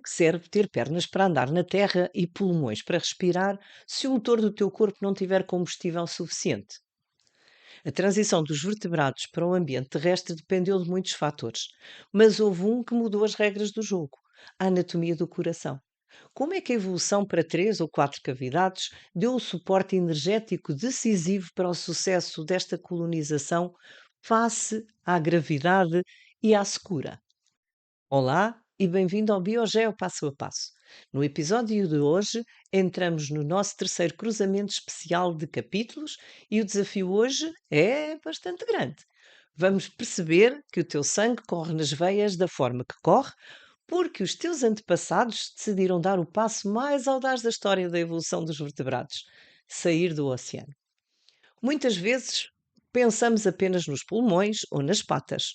que serve ter pernas para andar na terra e pulmões para respirar se o motor do teu corpo não tiver combustível suficiente? A transição dos vertebrados para o ambiente terrestre dependeu de muitos fatores, mas houve um que mudou as regras do jogo: a anatomia do coração. Como é que a evolução para três ou quatro cavidades deu o suporte energético decisivo para o sucesso desta colonização face à gravidade e à secura? Olá e bem-vindo ao BioGeo Passo a Passo. No episódio de hoje, entramos no nosso terceiro cruzamento especial de capítulos e o desafio hoje é bastante grande. Vamos perceber que o teu sangue corre nas veias da forma que corre, porque os teus antepassados decidiram dar o passo mais audaz da história da evolução dos vertebrados: sair do oceano. Muitas vezes pensamos apenas nos pulmões ou nas patas,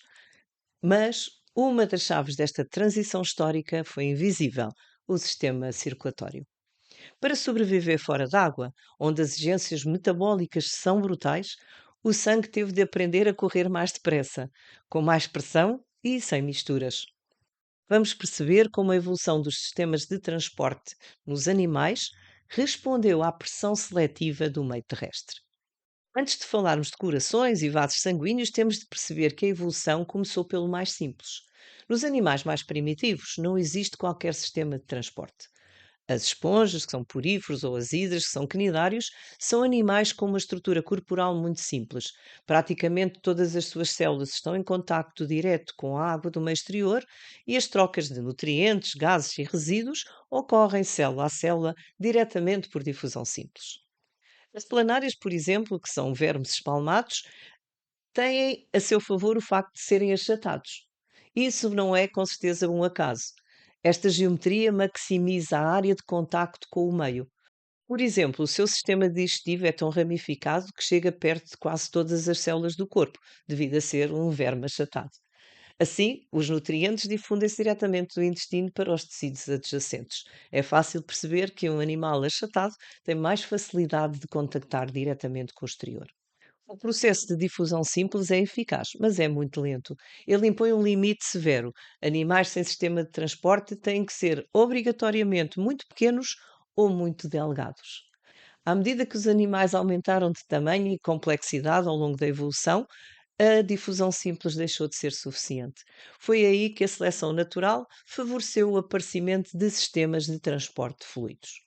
mas uma das chaves desta transição histórica foi invisível: o sistema circulatório. Para sobreviver fora d'água, onde as exigências metabólicas são brutais, o sangue teve de aprender a correr mais depressa, com mais pressão e sem misturas. Vamos perceber como a evolução dos sistemas de transporte nos animais respondeu à pressão seletiva do meio terrestre. Antes de falarmos de corações e vasos sanguíneos, temos de perceber que a evolução começou pelo mais simples. Nos animais mais primitivos não existe qualquer sistema de transporte. As esponjas, que são poríferos, ou as hidras, que são cnidários, são animais com uma estrutura corporal muito simples. Praticamente todas as suas células estão em contacto direto com a água do meio exterior e as trocas de nutrientes, gases e resíduos ocorrem célula a célula diretamente por difusão simples. As planárias, por exemplo, que são vermes espalmados, têm a seu favor o facto de serem achatados. Isso não é com certeza um acaso. Esta geometria maximiza a área de contacto com o meio. Por exemplo, o seu sistema digestivo é tão ramificado que chega perto de quase todas as células do corpo, devido a ser um verme achatado. Assim, os nutrientes difundem-se diretamente do intestino para os tecidos adjacentes. É fácil perceber que um animal achatado tem mais facilidade de contactar diretamente com o exterior. O processo de difusão simples é eficaz, mas é muito lento. Ele impõe um limite severo. Animais sem sistema de transporte têm que ser obrigatoriamente muito pequenos ou muito delgados. À medida que os animais aumentaram de tamanho e complexidade ao longo da evolução, a difusão simples deixou de ser suficiente. Foi aí que a seleção natural favoreceu o aparecimento de sistemas de transporte de fluidos.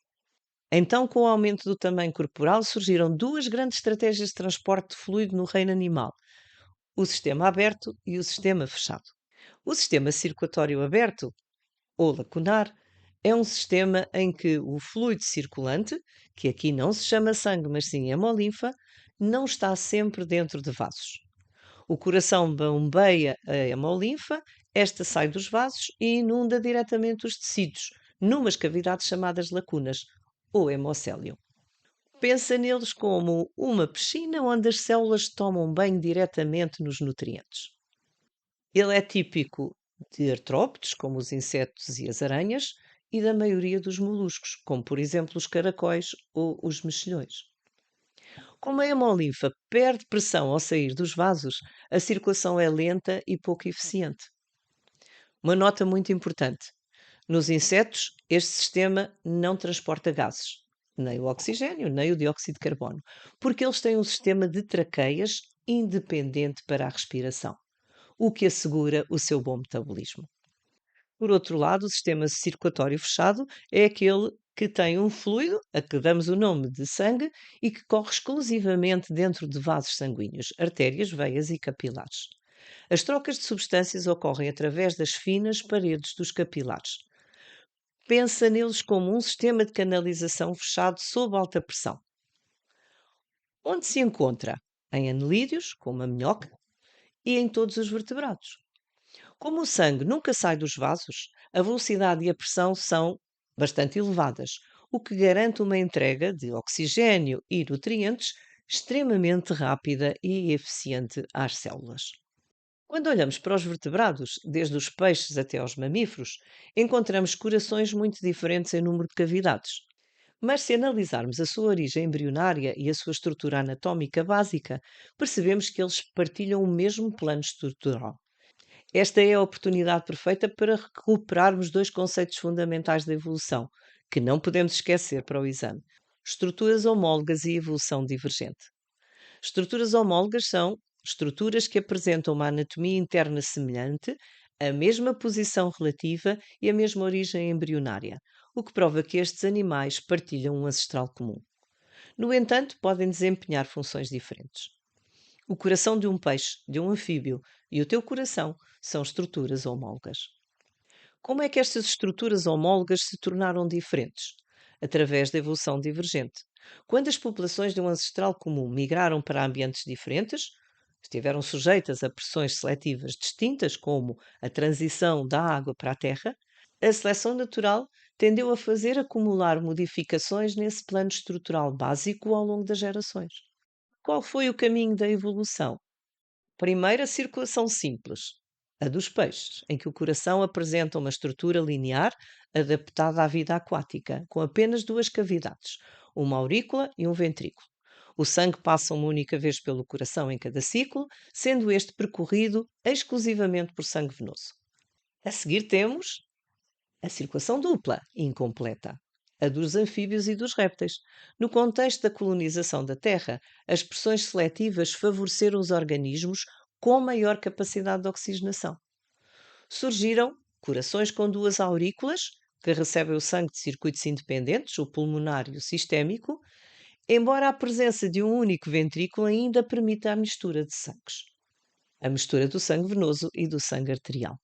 Então, com o aumento do tamanho corporal, surgiram duas grandes estratégias de transporte de fluido no reino animal: o sistema aberto e o sistema fechado. O sistema circulatório aberto, ou lacunar, é um sistema em que o fluido circulante, que aqui não se chama sangue, mas sim hemolinfa, não está sempre dentro de vasos. O coração bombeia a hemolinfa, esta sai dos vasos e inunda diretamente os tecidos, numas cavidades chamadas lacunas, ou hemocélio. Pensa neles como uma piscina onde as células tomam banho diretamente nos nutrientes. Ele é típico de artrópodes, como os insetos e as aranhas, e da maioria dos moluscos, como por exemplo os caracóis ou os mexilhões. Como a hemolinfa perde pressão ao sair dos vasos, a circulação é lenta e pouco eficiente. Uma nota muito importante: nos insetos, este sistema não transporta gases, nem o oxigênio, nem o dióxido de carbono, porque eles têm um sistema de traqueias independente para a respiração, o que assegura o seu bom metabolismo. Por outro lado, o sistema circulatório fechado é aquele que tem um fluido, a que damos o nome de sangue, e que corre exclusivamente dentro de vasos sanguíneos, artérias, veias e capilares. As trocas de substâncias ocorrem através das finas paredes dos capilares. Pensa neles como um sistema de canalização fechado sob alta pressão. Onde se encontra? Em anelídeos, como a minhoca, e em todos os vertebrados. Como o sangue nunca sai dos vasos, a velocidade e a pressão são bastante elevadas, o que garante uma entrega de oxigênio e nutrientes extremamente rápida e eficiente às células. Quando olhamos para os vertebrados, desde os peixes até aos mamíferos, encontramos corações muito diferentes em número de cavidades. Mas se analisarmos a sua origem embrionária e a sua estrutura anatómica básica, percebemos que eles partilham o mesmo plano estrutural. Esta é a oportunidade perfeita para recuperarmos dois conceitos fundamentais da evolução, que não podemos esquecer para o exame: estruturas homólogas e evolução divergente. Estruturas homólogas são estruturas que apresentam uma anatomia interna semelhante, a mesma posição relativa e a mesma origem embrionária, o que prova que estes animais partilham um ancestral comum. No entanto, podem desempenhar funções diferentes. O coração de um peixe, de um anfíbio e o teu coração são estruturas homólogas. Como é que estas estruturas homólogas se tornaram diferentes? Através da evolução divergente. Quando as populações de um ancestral comum migraram para ambientes diferentes, estiveram sujeitas a pressões seletivas distintas, como a transição da água para a terra, a seleção natural tendeu a fazer acumular modificações nesse plano estrutural básico ao longo das gerações. Qual foi o caminho da evolução? Primeiro, a circulação simples, a dos peixes, em que o coração apresenta uma estrutura linear adaptada à vida aquática, com apenas duas cavidades, uma aurícula e um ventrículo. O sangue passa uma única vez pelo coração em cada ciclo, sendo este percorrido exclusivamente por sangue venoso. A seguir temos a circulação dupla, incompleta, a dos anfíbios e dos répteis. No contexto da colonização da Terra, as pressões seletivas favoreceram os organismos com maior capacidade de oxigenação. Surgiram corações com duas aurículas, que recebem o sangue de circuitos independentes, o pulmonar e o sistémico, embora a presença de um único ventrículo ainda permita a mistura de sangues. A mistura do sangue venoso e do sangue arterial.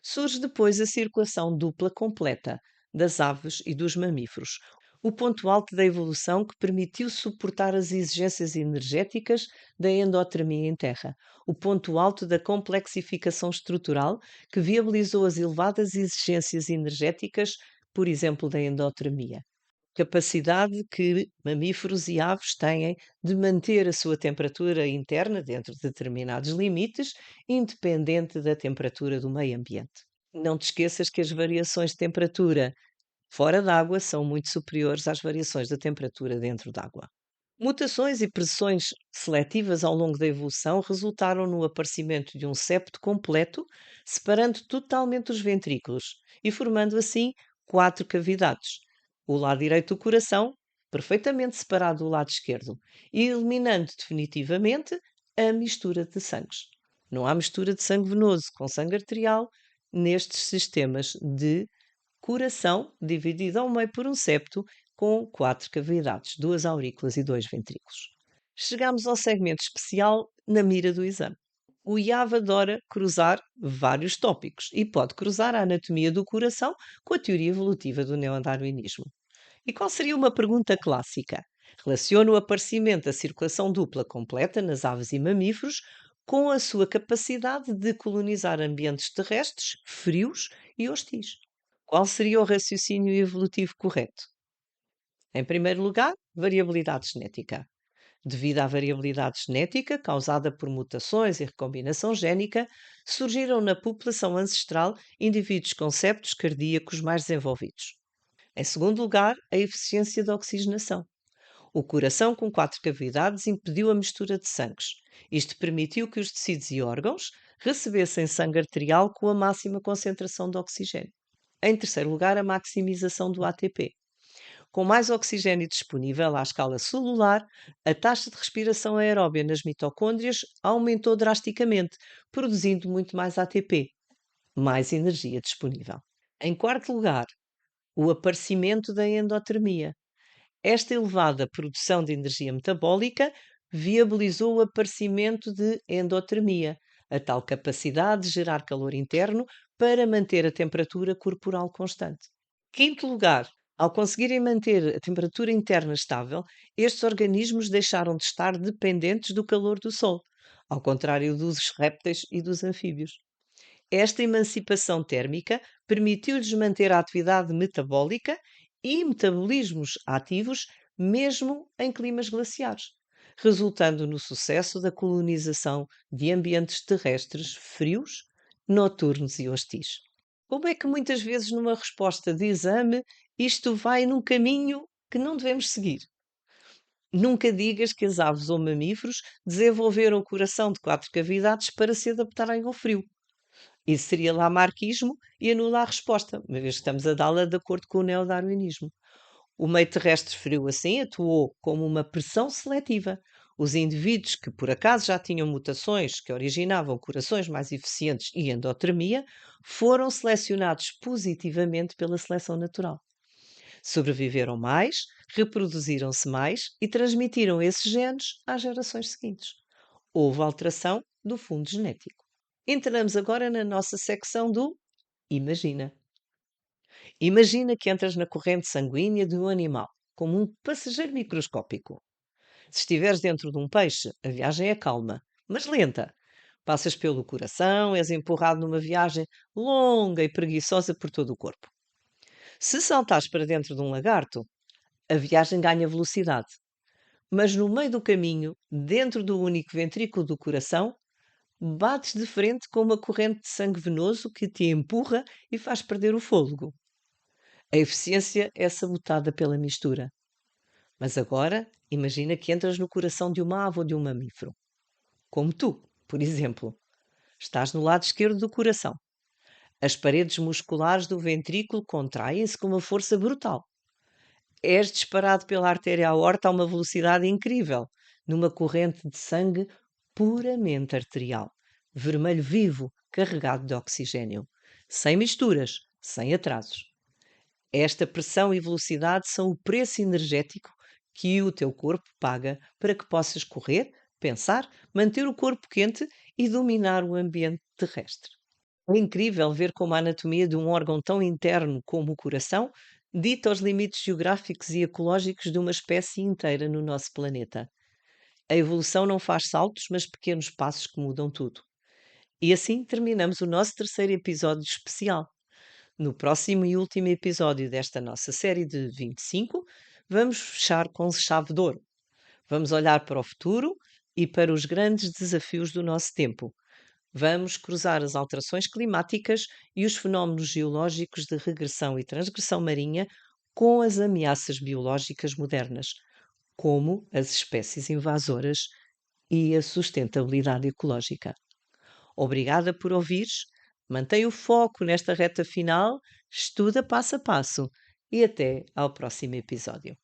Surge depois a circulação dupla completa das aves e dos mamíferos, o ponto alto da evolução que permitiu suportar as exigências energéticas da endotermia em terra, o ponto alto da complexificação estrutural que viabilizou as elevadas exigências energéticas, por exemplo, da endotermia. Capacidade que mamíferos e aves têm de manter a sua temperatura interna dentro de determinados limites, independente da temperatura do meio ambiente. Não te esqueças que as variações de temperatura fora d'água são muito superiores às variações da temperatura dentro d'água. Mutações e pressões seletivas ao longo da evolução resultaram no aparecimento de um septo completo, separando totalmente os ventrículos e formando assim quatro cavidades. O lado direito do coração, perfeitamente separado do lado esquerdo, e eliminando definitivamente a mistura de sangues. Não há mistura de sangue venoso com sangue arterial nestes sistemas de coração dividido ao meio por um septo com quatro cavidades, duas aurículas e dois ventrículos. Chegamos ao segmento especial na mira do exame. O IAV adora cruzar vários tópicos e pode cruzar a anatomia do coração com a teoria evolutiva do neodarwinismo. E qual seria uma pergunta clássica? Relaciona o aparecimento da circulação dupla completa nas aves e mamíferos com a sua capacidade de colonizar ambientes terrestres, frios e hostis. Qual seria o raciocínio evolutivo correto? Em primeiro lugar, variabilidade genética. Devido à variabilidade genética causada por mutações e recombinação génica, surgiram na população ancestral indivíduos com septos cardíacos mais desenvolvidos. Em segundo lugar, a eficiência da oxigenação. O coração com quatro cavidades impediu a mistura de sangues. Isto permitiu que os tecidos e órgãos recebessem sangue arterial com a máxima concentração de oxigênio. Em terceiro lugar, a maximização do ATP. Com mais oxigênio disponível à escala celular, a taxa de respiração aeróbia nas mitocôndrias aumentou drasticamente, produzindo muito mais ATP, mais energia disponível. Em quarto lugar, o aparecimento da endotermia. Esta elevada produção de energia metabólica viabilizou o aparecimento de endotermia, a tal capacidade de gerar calor interno para manter a temperatura corporal constante. Quinto lugar, ao conseguirem manter a temperatura interna estável, estes organismos deixaram de estar dependentes do calor do Sol, ao contrário dos répteis e dos anfíbios. Esta emancipação térmica permitiu-lhes manter a atividade metabólica e metabolismos ativos mesmo em climas glaciares, resultando no sucesso da colonização de ambientes terrestres frios, noturnos e hostis. Como é que muitas vezes numa resposta de exame isto vai num caminho que não devemos seguir? Nunca digas que as aves ou mamíferos desenvolveram o coração de quatro cavidades para se adaptarem ao frio. Isso seria lamarquismo e anula a resposta, uma vez que estamos a dá-la de acordo com o neodarwinismo. O meio terrestre frio assim atuou como uma pressão seletiva. Os indivíduos que por acaso já tinham mutações que originavam corações mais eficientes e endotermia foram selecionados positivamente pela seleção natural. Sobreviveram mais, reproduziram-se mais e transmitiram esses genes às gerações seguintes. Houve alteração do fundo genético. Entramos agora na nossa secção do Imagina. Imagina que entras na corrente sanguínea de um animal, como um passageiro microscópico. Se estiveres dentro de um peixe, a viagem é calma, mas lenta. Passas pelo coração, és empurrado numa viagem longa e preguiçosa por todo o corpo. Se saltares para dentro de um lagarto, a viagem ganha velocidade. Mas no meio do caminho, dentro do único ventrículo do coração, bates de frente com uma corrente de sangue venoso que te empurra e faz perder o fôlego. A eficiência é sabotada pela mistura. Mas agora, imagina que entras no coração de uma ave ou de um mamífero. Como tu, por exemplo. Estás no lado esquerdo do coração. As paredes musculares do ventrículo contraem-se com uma força brutal. És disparado pela artéria aorta a uma velocidade incrível, numa corrente de sangue puramente arterial, vermelho vivo, carregado de oxigênio, sem misturas, sem atrasos. Esta pressão e velocidade são o preço energético que o teu corpo paga para que possas correr, pensar, manter o corpo quente e dominar o ambiente terrestre. É incrível ver como a anatomia de um órgão tão interno como o coração dita os limites geográficos e ecológicos de uma espécie inteira no nosso planeta. A evolução não faz saltos, mas pequenos passos que mudam tudo. E assim terminamos o nosso terceiro episódio especial. No próximo e último episódio desta nossa série de 25, vamos fechar com chave de ouro. Vamos olhar para o futuro e para os grandes desafios do nosso tempo. Vamos cruzar as alterações climáticas e os fenómenos geológicos de regressão e transgressão marinha com as ameaças biológicas modernas, como as espécies invasoras e a sustentabilidade ecológica. Obrigada por ouvires. Mantém o foco nesta reta final, estuda passo a passo e até ao próximo episódio.